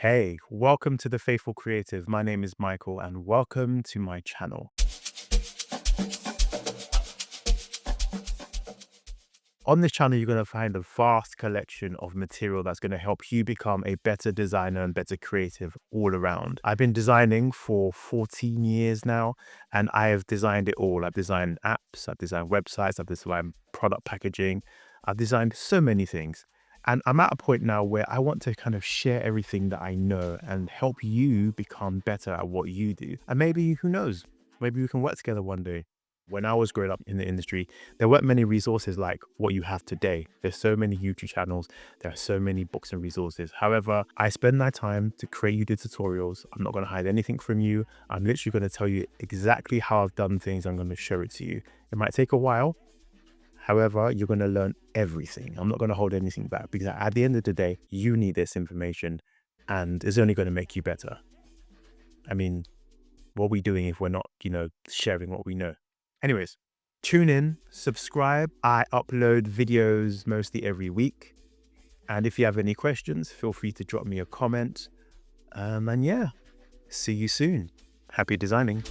Hey, welcome to The Faithful Creative. My name is Michael and welcome to my channel. On this channel, you're going to find a vast collection of material that's going to help you become a better designer and better creative all around. I've been designing for 14 years now, and I have designed it all. I've designed apps, I've designed websites, I've designed product packaging, I've designed so many things. And I'm at a point now where I want to kind of share everything that I know and help you become better at what you do. And maybe, who knows, maybe we can work together one day. When I was growing up in the industry, there weren't many resources like what you have today. There's so many YouTube channels. There are so many books and resources. However, I spend my time to create you the tutorials. I'm not going to hide anything from you. I'm literally going to tell you exactly how I've done things. I'm going to show it to you. It might take a while. However, you're going to learn everything. I'm not going to hold anything back because at the end of the day, you need this information and it's only going to make you better. I mean, what are we doing if we're not, sharing what we know? Anyways, tune in, subscribe. I upload videos mostly every week. And if you have any questions, feel free to drop me a comment. And yeah, see you soon. Happy designing.